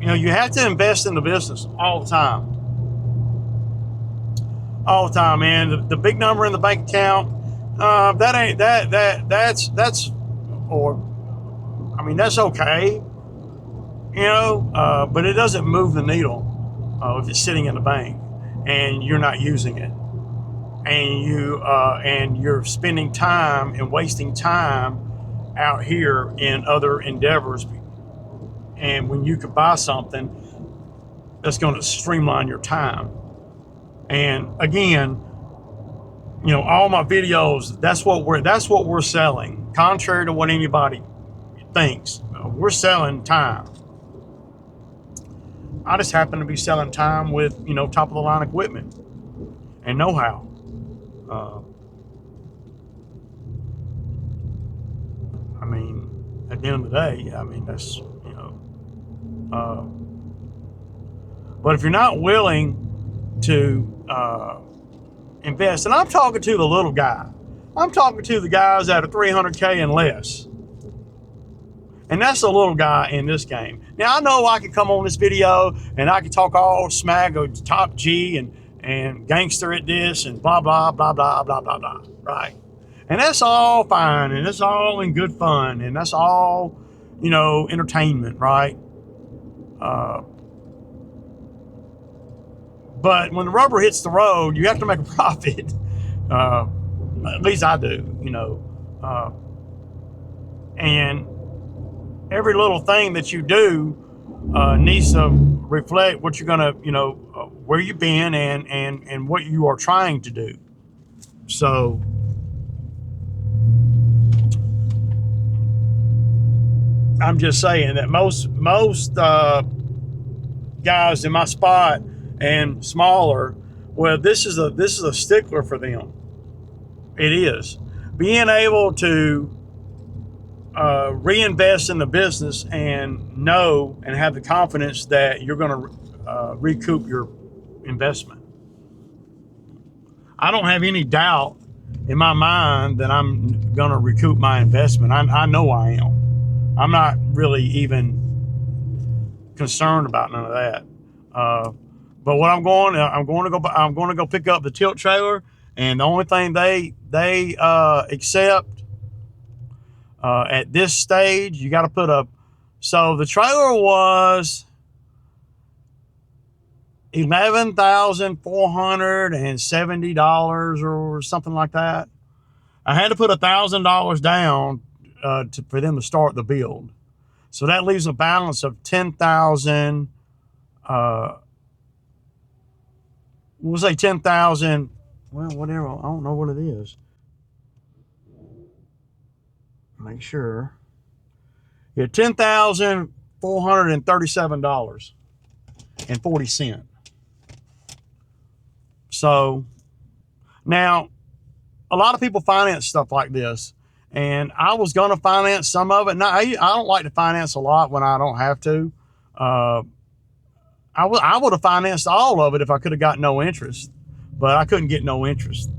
You know, you have to invest in the business all the time. All the time, man. The big number in the bank account, that's or I mean that's okay, you know, but it doesn't move the needle if it's sitting in the bank and you're not using it, and you're spending time and wasting time out here in other endeavors, and when you could buy something that's going to streamline your time. And again, you know, all my videos, that's what we're selling. Contrary to what anybody thinks, we're selling time. I just happen to be selling time with, you know, top of the line equipment and know-how. I mean, at the end of the day, I mean, that's, you know, but if you're not willing to invest, and I'm talking to the little guy, I'm talking to the guys that are 300K and less. And that's the little guy in this game. Now, I know I can come on this video and I can talk all smack of top G and gangster at this and blah, blah, blah, blah, blah, blah, blah, right? And that's all fine, and it's all in good fun, and that's all, you know, entertainment, right? But when the rubber hits the road, you have to make a profit. At least I do, you know. And every little thing that you do needs to reflect what you're gonna, you know, where you've been and what you are trying to do. So I'm just saying that most guys in my spot and smaller, well, this is a stickler for them. It is being able to reinvest in the business and know and have the confidence that you're going to recoup your investment. I don't have any doubt in my mind that I'm going to recoup my investment. I know I am. I'm not really even concerned about none of that. But what I'm going to go pick up the tilt trailer, and the only thing they accept at this stage, you got to put up. So the trailer was $11,470 or something like that. I had to put $1,000 down for them to start the build. So that leaves a balance of 10,000. We'll say 10,000. Well, whatever. I don't know what it is. Make sure. Yeah, $10,437.40. So now, a lot of people finance stuff like this, and I was going to finance some of it. Now, I don't like to finance a lot when I don't have to. I would have financed all of it if I could have got no interest, but I couldn't get no interest.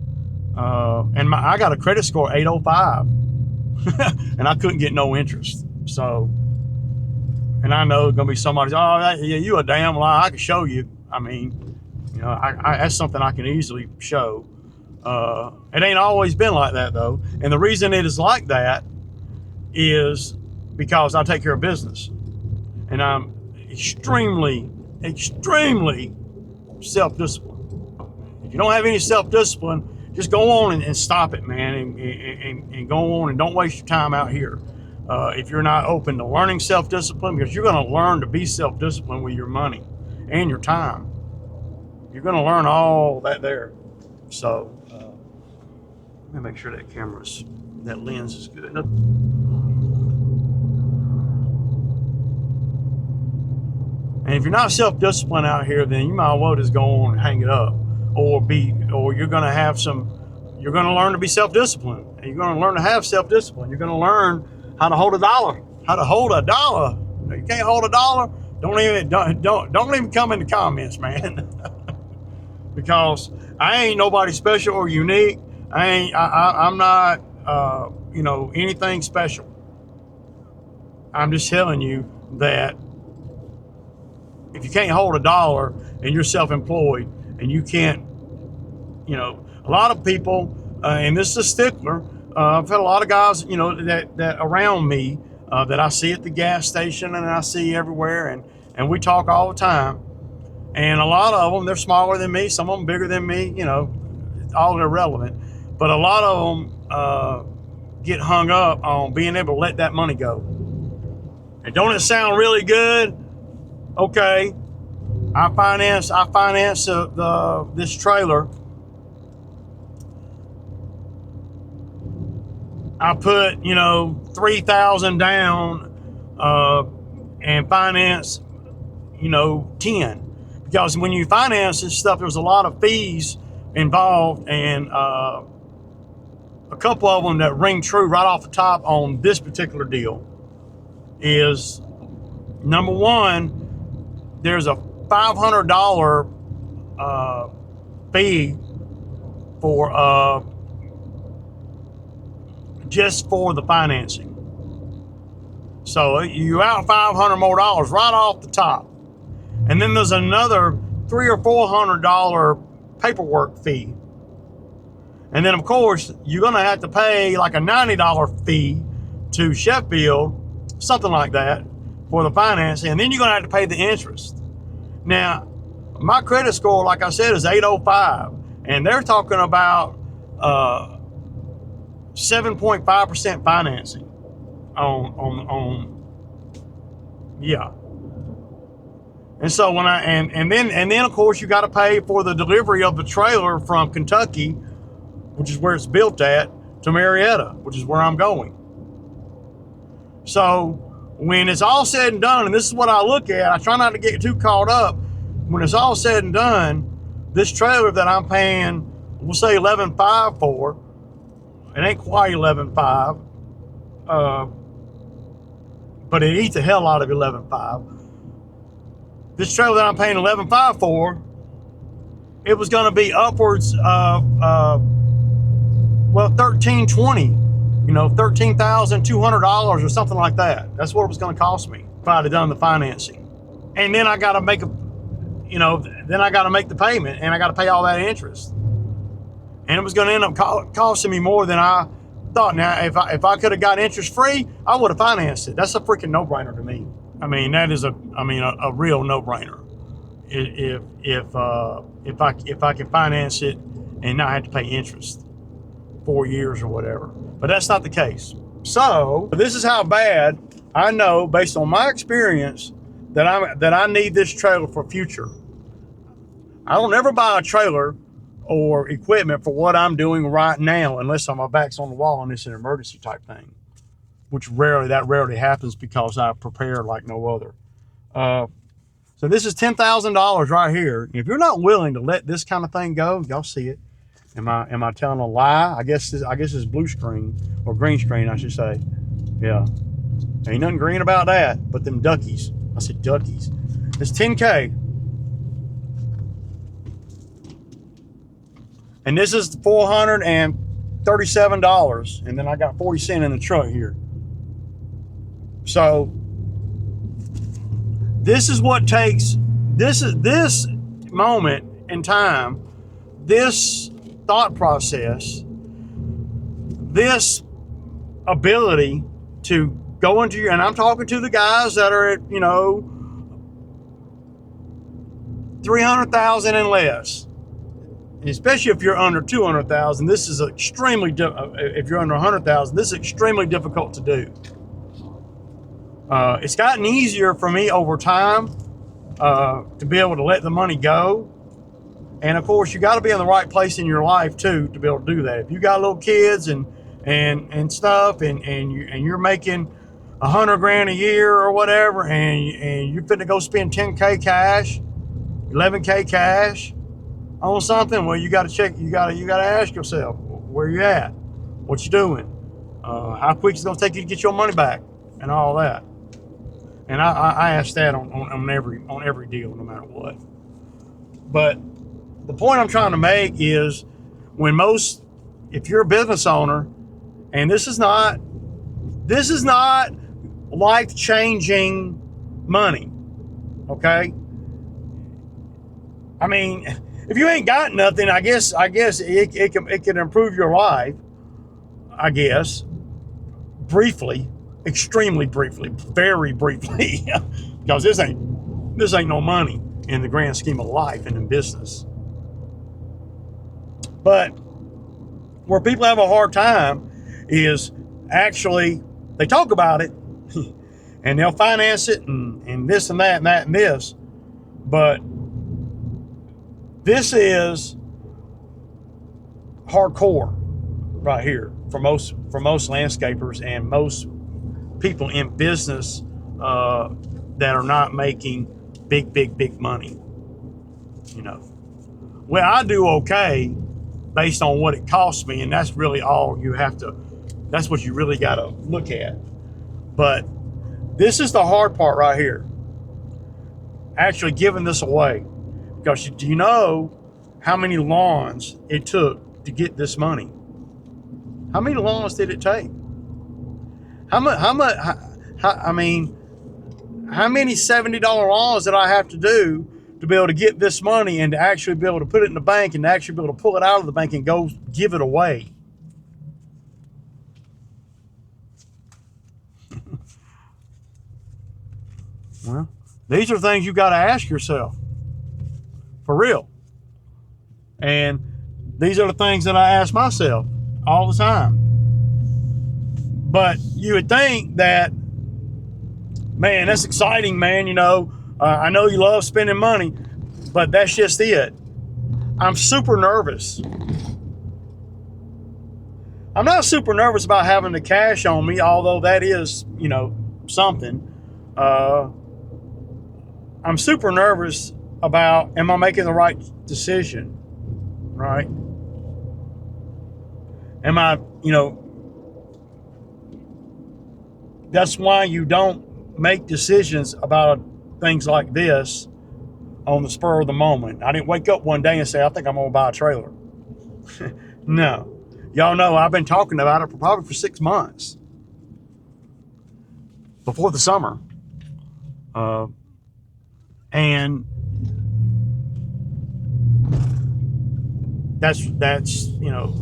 And I got a credit score 805, and I couldn't get no interest. So, and I know it's going to be somebody, oh, yeah, you a damn lie. I can show you. I mean, you know, that's something I can easily show. It ain't always been like that, though. And the reason it is like that is because I take care of business. And I'm extremely self-disciplined. If you don't have any self-discipline, just go on and stop it, man, and go on and don't waste your time out here. If you're not open to learning self-discipline, because you're going to learn to be self-disciplined with your money and your time. You're going to learn all that there. So let me make sure that lens is good. And if you're not self-disciplined out here, then you might as well just go on and hang it up, or you're going to learn to be self-disciplined, and you're going to learn to have self-discipline. You're going to learn how to hold a dollar. You can't hold a dollar. Don't even come in the comments, man. Because I ain't nobody special or unique. I'm not, anything special. I'm just telling you that if you can't hold a dollar and you're self-employed and you can't, a lot of people, and this is a stickler. I've had a lot of guys, that around me that I see at the gas station and I see everywhere, and we talk all the time. And a lot of them, they're smaller than me. Some of them bigger than me. All irrelevant. But a lot of them get hung up on being able to let that money go. And don't it sound really good? Okay, I finance this trailer. I put $3,000 down and finance 10, because when you finance this stuff, there's a lot of fees involved, and a couple of them that ring true right off the top on this particular deal is, number one, there's a $500 fee for just for the financing. So you out $500 more right off the top. And then there's another $300 or $400 paperwork fee. And then of course, you're gonna have to pay like a $90 fee to Sheffield, something like that, for the financing. And then you're gonna have to pay the interest. Now, my credit score, like I said, is 805. And they're talking about 7.5% financing yeah. And so when and then of course you got to pay for the delivery of the trailer from Kentucky, which is where it's built at, to Marietta, which is where I'm going. So when it's all said and done, and this is what I look at, I try not to get too caught up. When it's all said and done, this trailer that I'm paying, we'll say $11,500 for, it ain't quite $11,500, but it eats a hell out of $11,500. This trailer that I'm paying $11,500 for, it was going to be upwards of $1,320, $13,200 or something like that. That's what it was going to cost me if I'd have done the financing. And then I got to make the payment, and I got to pay all that interest. And it was going to end up costing me more than I thought. Now, if I could have got interest free, I would have financed it. That's a freaking no-brainer to me. I mean, that is a real no-brainer. If I can finance it and not have to pay interest 4 years or whatever, but that's not the case. So this is how bad I know, based on my experience, that I need this trailer for future. I don't ever buy a trailer or equipment for what I'm doing right now, unless my back's on the wall and it's an emergency type thing, which rarely happens because I prepare like no other. So this is $10,000 right here. If you're not willing to let this kind of thing go, y'all see it. Am I telling a lie? I guess it's blue screen, or green screen, I should say. Yeah, ain't nothing green about that, but them duckies. I said duckies. It's $10K. And this is $437, and then I got 40 cents in the truck here. So this is what takes, this moment in time, this thought process, this ability to go into your, and I'm talking to the guys that are at, 300,000 and less. And especially if you're under 200,000, this is extremely, if you're under 100,000, this is extremely difficult to do. It's gotten easier for me over time to be able to let the money go. And of course, you got to be in the right place in your life too to be able to do that. If you got little kids and stuff, and you're making $100,000 a year or whatever, and you're fitting to go spend 10K cash, 11K cash on something, well, you got to check. You got to ask yourself, where you at? What you doing? How quick it's going to take you to get your money back, and all that. And I ask that on every deal, no matter what. But the point I'm trying to make is, if you're a business owner, and this is not life-changing money, okay? I mean, if you ain't got nothing, I guess it can improve your life. I guess briefly, extremely briefly, very briefly, because this ain't no money in the grand scheme of life and in business. But where people have a hard time is actually they talk about it and they'll finance it and this and that and that and this, but this is hardcore right here for most landscapers and most people in business that are not making big money. You know, well, I do okay based on what it costs me, and that's really all you have to. That's what you really got to look at. But this is the hard part right here. Actually giving this away, because do you know how many lawns it took to get this money? How many lawns did it take? How much? I mean, how many $70 lawns did I have to do to be able to get this money and to actually be able to put it in the bank and to actually be able to pull it out of the bank and go give it away? Well, these are things you got to ask yourself, for real. And these are the things that I ask myself all the time. But you would think that, man, that's exciting, man. You know, I know you love spending money, but that's just it. I'm super nervous. I'm not super nervous about having the cash on me, although that is, you know, something. I'm super nervous about, am I making the right decision, right? Am I, you know, that's why you don't make decisions about things like this on the spur of the moment. I didn't wake up one day and say, I think I'm going to buy a trailer. No. Y'all know I've been talking about it for 6 months before the summer. And that's you know,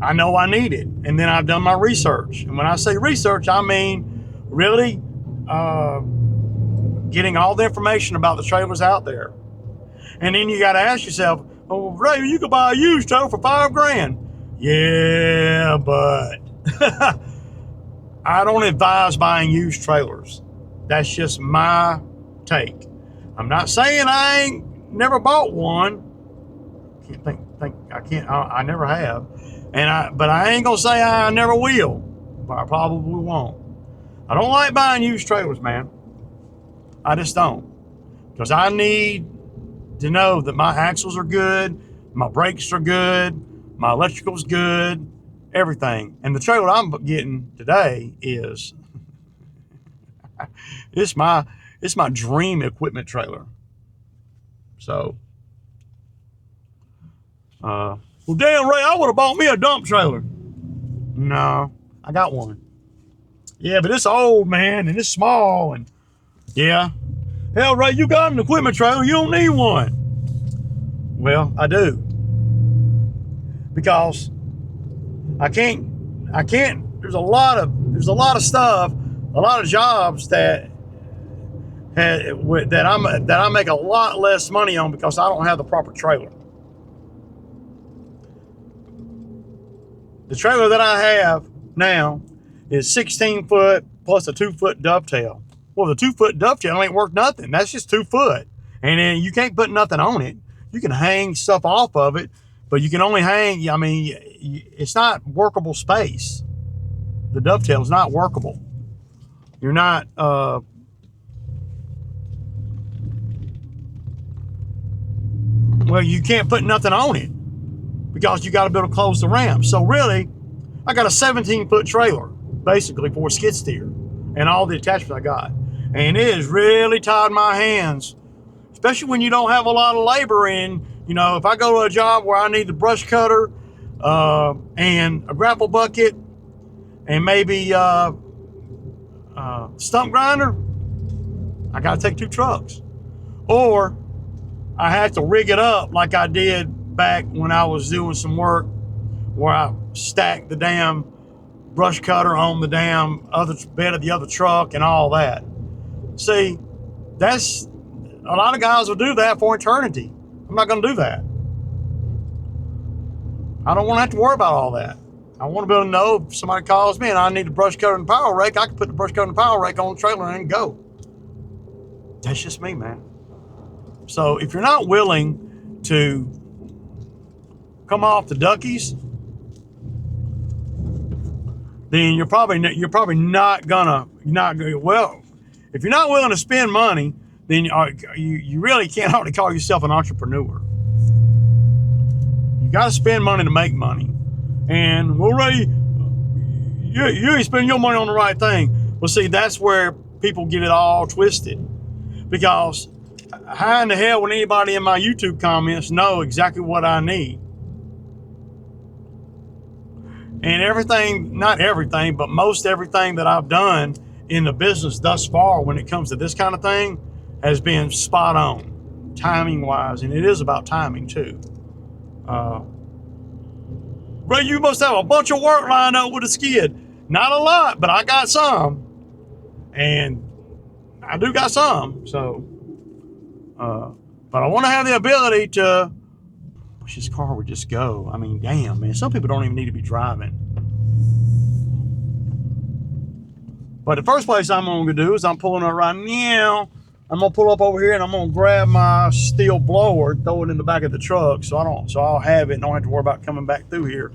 I know I need it. And then I've done my research. And when I say research, I mean really getting all the information about the trailers out there. And then you got to ask yourself, oh, Ray, you could buy a used trailer for $5,000. Yeah, but I don't advise buying used trailers. That's just my take. I'm not saying I ain't never bought one. I never have. But I ain't gonna say I never will. But I probably won't. I don't like buying used trailers, man. I just don't. Because I need to know that my axles are good, my brakes are good, my electrical's good, everything. And the trailer I'm getting today is it's my dream equipment trailer. So well, damn, Ray, I would have bought me a dump trailer. No, I got one. Yeah, but it's old, man, and it's small, and yeah. Hell, Ray, you got an equipment trailer, you don't need one. Well, I do. Because I can't, there's a lot of stuff, a lot of jobs that I make a lot less money on because I don't have the proper trailer. The trailer that I have now is 16 foot plus a 2 foot dovetail. Well, the 2 foot dovetail ain't worth nothing. That's just 2 foot. And then you can't put nothing on it. You can hang stuff off of it, but you can only hang, I mean, it's not workable space. The dovetail is not workable. You're not, well, you can't put nothing on it because you got to be able to close the ramp. So really, I got a 17-foot trailer, basically, for a skid steer and all the attachments I got. And it has really tied my hands, especially when you don't have a lot of labor in. You know, if I go to a job where I need the brush cutter and a grapple bucket and maybe stump grinder, I got to take 2 trucks. Or I had to rig it up like I did back when I was doing some work where I stacked the damn brush cutter on the damn other bed of the other truck and all that. See, that's a lot of guys will do that for eternity. I'm not going to do that. I don't want to have to worry about all that. I want to be able to know if somebody calls me and I need a brush cutter and power rake, I can put the brush cutter and power rake on the trailer and go. That's just me, man. So if you're not willing to come off the duckies, then you're probably not gonna well. If you're not willing to spend money, then you really can't hardly call yourself an entrepreneur. You got to spend money to make money. And well, Ray, you ain't spending your money on the right thing. Well, see, that's where people get it all twisted. Because how in the hell would anybody in my YouTube comments know exactly what I need? And everything, not everything, but most everything that I've done in the business thus far when it comes to this kind of thing has been spot on, timing wise. And it is about timing too. Ray, you must have a bunch of work lined up with a skid. Not a lot, but I got some. And I do got some. So, but I want to have the ability to, wish this car would just go. I mean, damn, man. Some people don't even need to be driving. But the first place I'm going to do is I'm pulling up right now. I'm going to pull up over here and I'm going to grab my steel blower, throw it in the back of the truck so I'll have it and don't have to worry about coming back through here.